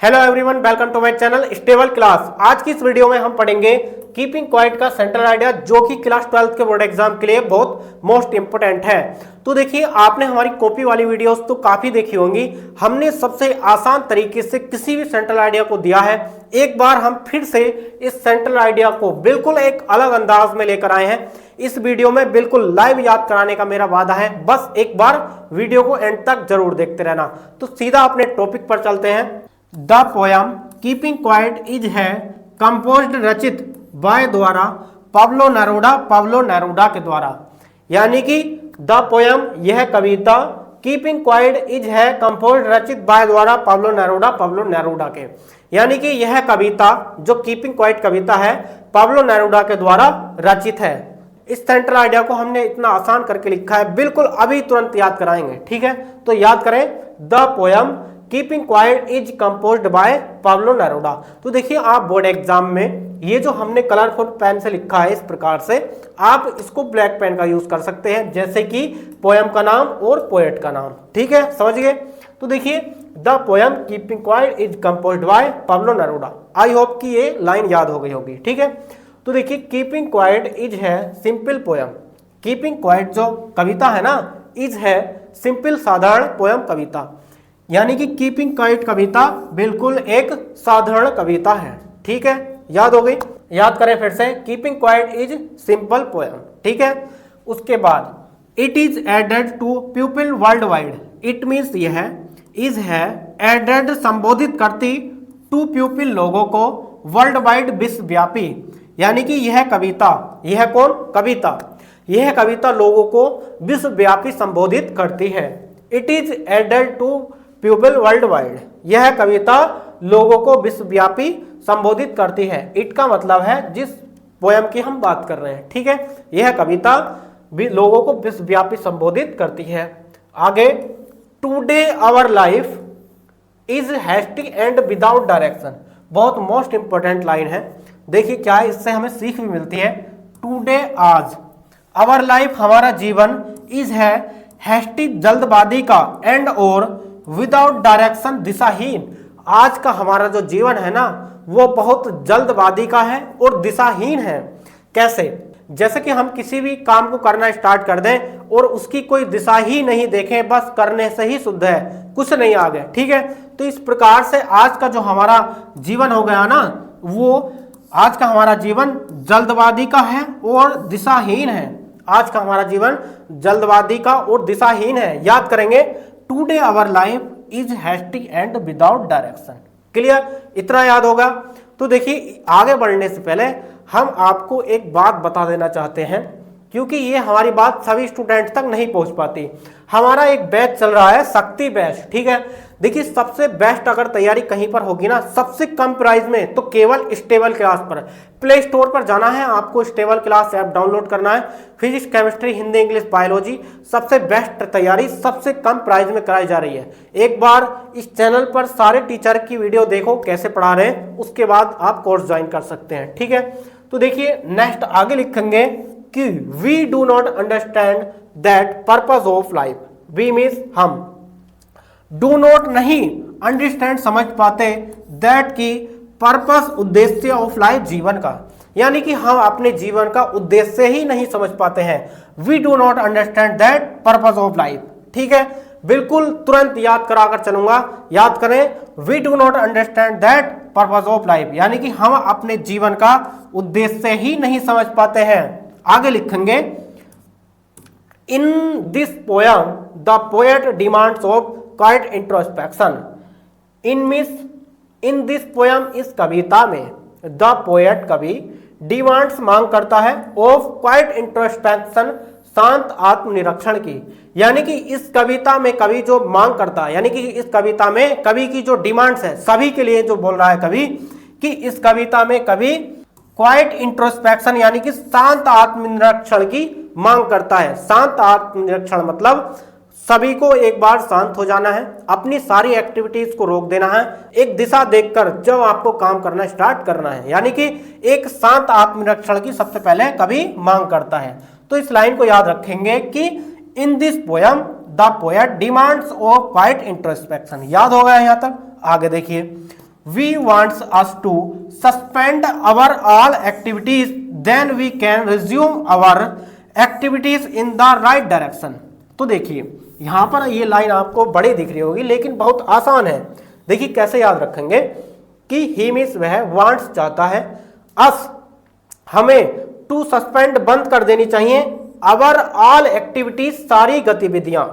Hello everyone, welcome to my channel stable class. आज की इस वीडियो में हम पढ़ेंगे कीपिंग क्वाइट का सेंट्रल आइडिया, जो कि क्लास 12 के बोर्ड एग्जाम के लिए बहुत मोस्ट इंपोर्टेंट है। तो देखिए, आपने हमारी कॉपी वाली वीडियोस तो काफी देखी होंगी। हमने सबसे आसान तरीके से किसी भी सेंट्रल आइडिया को दिया है। एक बार हम फिर से इस सेंट्रल आइडिया को बिल्कुल एक अलग अंदाज में लेकर आए हैं। इस वीडियो में बिल्कुल लाइव याद कराने का मेरा वादा है। बस एक बार वीडियो को एंड तक जरूर देखते रहना। तो सीधा अपने टॉपिक पर चलते हैं। The poem Keeping quite is है कंपोज्ड, रचित बाय द्वारा पाब्लो नेरूडा के द्वारा। यानी कि द पोयम, यह कविता, कीपिंग क्वाइट इज है कंपोज्ड, रचित बाय द्वारा पाब्लो नेरूडा के। यानी कि यह कविता, जो कीपिंग क्वाइट कविता है, पाब्लो नेरूडा के द्वारा रचित है। इस सेंट्रल आइडिया को हमने इतना आसान करके लिखा है, बिल्कुल अभी तुरंत याद कराएंगे। ठीक है, तो याद करें, the poem Keeping quite is composed by Pablo Neruda. तो देखिए, आप बोर्ड एग्जाम में ये जो हमने कलरफुल पेन से लिखा है, इस प्रकार से आप इसको ब्लैक पेन का यूज कर सकते हैं, जैसे कि पोयम का नाम और पोएट का नाम। ठीक है, समझ गए। तो देखिए, the poem Keeping quite is composed by Pablo Neruda. I hope कि ये लाइन याद हो गई होगी। ठीक है, तो देखिए, कीपिंग क्वाइट इज है सिंपल पोयम। कीपिंग क्वाइट जो कविता है ना, इज है सिंपल, साधारण पोयम कविता। यानी कि कीपिंग क्वाइट कविता बिल्कुल एक साधारण कविता है। ठीक है, याद हो गई। याद करें फिर से, keeping quite is simple poem. ठीक है, उसके बाद it is added to people worldwide. It means यह इज है एडेड, संबोधित करती, टू पीपल, लोगों को, वर्ल्ड वाइड, विश्वव्यापी। यानी कि यह कविता, यह कौन कविता, यह कविता लोगों को विश्वव्यापी संबोधित करती है। It is added to people worldwide, यह कविता लोगों को विश्वव्यापी संबोधित करती है। इट का मतलब है जिस पोयम की हम बात कर रहे हैं। ठीक है, यह कविता भी लोगों को विश्वव्यापी संबोधित करती है। आगे, today our life is hasty and without direction. बहुत मोस्ट इंपोर्टेंट लाइन है। देखिए क्या है, इससे हमें सीख भी मिलती है। टुडे, आज, आवर लाइफ, हमारा जीवन, इज है हैस्टी, जल्दबाजी का, एंड और विदाउट डायरेक्शन, दिशाहीन। आज का हमारा जो जीवन है ना, वो बहुत जल्दबाजी का है और दिशाहीन है। कैसे? जैसे कि हम किसी भी काम को करना स्टार्ट कर दें और उसकी कोई दिशा ही नहीं देखें, बस करने से ही शुद्ध है, कुछ नहीं आगे। ठीक है, तो इस प्रकार से आज का जो हमारा जीवन हो गया ना, वो आज का हमारा जीवन जल्दबाजी का है और दिशाहीन है। आज का हमारा जीवन जल्दबाजी का और दिशाहीन है। याद करेंगे, today our life is hasty and without direction. Clear? इतना याद होगा। तो देखिए, आगे बढ़ने से पहले हम आपको एक बात बता देना चाहते हैं, क्योंकि ये हमारी बात सभी स्टूडेंट तक नहीं पहुंच पाती। हमारा एक बैच चल रहा है, शक्ति बैच। ठीक है, देखिए, सबसे बेस्ट अगर तैयारी कहीं पर होगी ना, सबसे कम प्राइस में, तो केवल स्टेबल क्लास पर। प्ले स्टोर पर जाना है आपको, स्टेबल क्लास ऐप डाउनलोड करना है। Physics, chemistry, Hindi, English, biology, सबसे बेस्ट तैयारी सबसे कम प्राइस में कराई जा रही है। एक बार इस चैनल पर सारे टीचर की वीडियो देखो कैसे पढ़ा रहे हैं, उसके बाद आप कोर्स ज्वाइन कर सकते हैं। ठीक है, तो देखिए, नेक्स्ट आगे लिखेंगे कि we do not understand that purpose of life. We means हम, डू नॉट नहीं, अंडरस्टैंड समझ पाते, दैट की पर्पस, उद्देश्य, ऑफ लाइफ, जीवन का। यानी कि हम अपने जीवन का उद्देश्य ही नहीं समझ पाते हैं। We do not understand that purpose of life. ठीक है, बिल्कुल तुरंत याद कराकर चलूंगा। याद करें, we do not understand that purpose of life, यानी कि हम अपने जीवन का उद्देश्य ही नहीं समझ पाते हैं। आगे लिखेंगे, इन this poem the poet demands of quiet introspection. In this poem, इस कविता में, द पोएट, कवि, डिमांड्स, मांग करता है, ऑफ क्वाइट इंट्रोस्पेक्शन, शांत आत्मनिरीक्षण की। यानी कि इस कविता में कवि जो मांग करता है, यानी कि इस कविता में कवि की जो डिमांड्स है, सभी के लिए जो बोल रहा है कवि, कि इस कविता में कवि क्वाइट इंट्रोस्पेक्शन, यानी कि शांत आत्मनिरीक्षण की मांग करता है। शांत आत्मनिरीक्षण मतलब सभी को एक बार शांत हो जाना है, अपनी सारी एक्टिविटीज को रोक देना है, एक दिशा देखकर जब आपको काम करना स्टार्ट करना है। यानी कि एक शांत आत्मनिरीक्षण की सबसे पहले कवि मांग करता है। तो इस लाइन को याद रखेंगे कि in this poem the poet demands of quiet introspection. याद हो गया यहाँ तक? आगे देखिए, we wants us to suspend our all activities then we can resume our activities in the right direction. तो देखिए यहां पर ये लाइन आपको बड़ी दिख रही होगी लेकिन बहुत आसान है। देखिए कैसे याद रखेंगे कि ही मीन्स वह वांट्स चाहता है, अस हमें, टू सस्पेंड बंद कर देनी चाहिए, अवर ऑल एक्टिविटीज सारी गतिविधियां,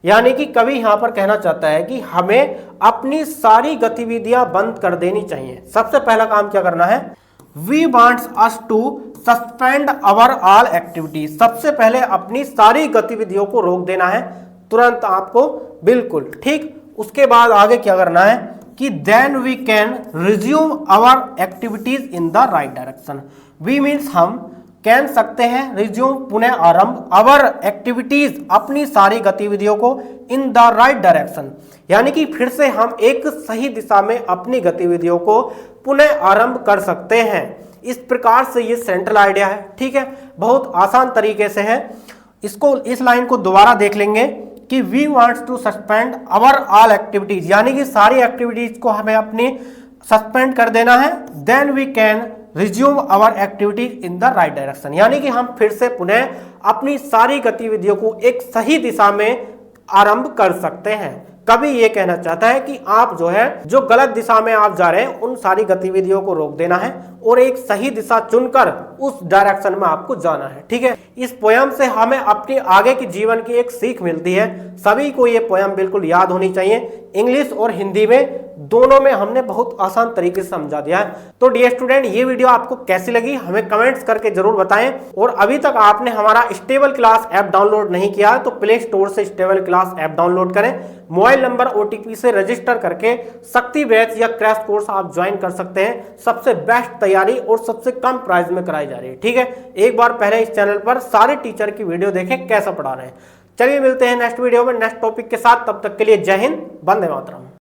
यानी कि कवि यहां पर कहना चाहता है कि हमें अपनी सारी गतिविधियां बंद कर देनी चाहिए। सबसे पहला काम क्या करना है, we wants us to suspend our all activities, सबसे पहले अपनी सारी गतिविधियों को रोक देना है तुरंत आपको, बिल्कुल ठीक। उसके बाद आगे क्या करना है कि then we can resume our activities in the right direction. We means हम कैन सकते हैं, रिज्यूम पुनः आरंभ, आवर एक्टिविटीज अपनी सारी गतिविधियों को, इन द राइट डायरेक्शन यानी कि फिर से हम एक सही दिशा में अपनी गतिविधियों को पुनः आरंभ कर सकते हैं। इस प्रकार से ये सेंट्रल आइडिया है, ठीक है, बहुत आसान तरीके से है। इसको, इस लाइन को दोबारा देख लेंगे कि we wants to suspend our all activities, यानी कि सारी एक्टिविटीज को हमें अपनी सस्पेंड कर देना है, then we can resume our activities in the right direction, यानी कि हम फिर से पुनः अपनी सारी गतिविधियों को एक सही दिशा में आरंभ कर सकते हैं। कभी ये कहना चाहता है कि आप जो है, जो गलत दिशा में आप जा रहे हैं उन सारी गतिविधियों को रोक देना है और एक सही दिशा चुनकर उस डायरेक्शन में आपको जाना है, ठीक है। इस पोयम से हमें अपनी आगे की जीवन की एक सीख मिलती है। सभी को ये पोयम बिल्कुल याद होनी चाहिए। इंग्लिश और हिंदी में दोनों में हमने बहुत आसान तरीके से समझा दिया है। तो डियर स्टूडेंट, ये वीडियो आपको कैसी लगी हमें कमेंट्स करके जरूर बताएं। और अभी तक आपने हमारा स्टेबल क्लास ऐप डाउनलोड नहीं किया है तो प्ले स्टोर से स्टेबल क्लास ऐप डाउनलोड करें। मोबाइल नंबर OTP से रजिस्टर करके शक्ति बैच या क्रैश कोर्स आप ज्वाइन कर सकते हैं। सबसे बेस्ट तैयारी और सबसे कम प्राइस में कराई जा रही है, ठीक है। एक बार पहले इस चैनल पर सारे टीचर की वीडियो देखें कैसा पढ़ा रहे हैं। चलिए मिलते हैं नेक्स्ट वीडियो में नेक्स्ट टॉपिक के साथ, तब तक के लिए जय हिंद, वंदे मातरम।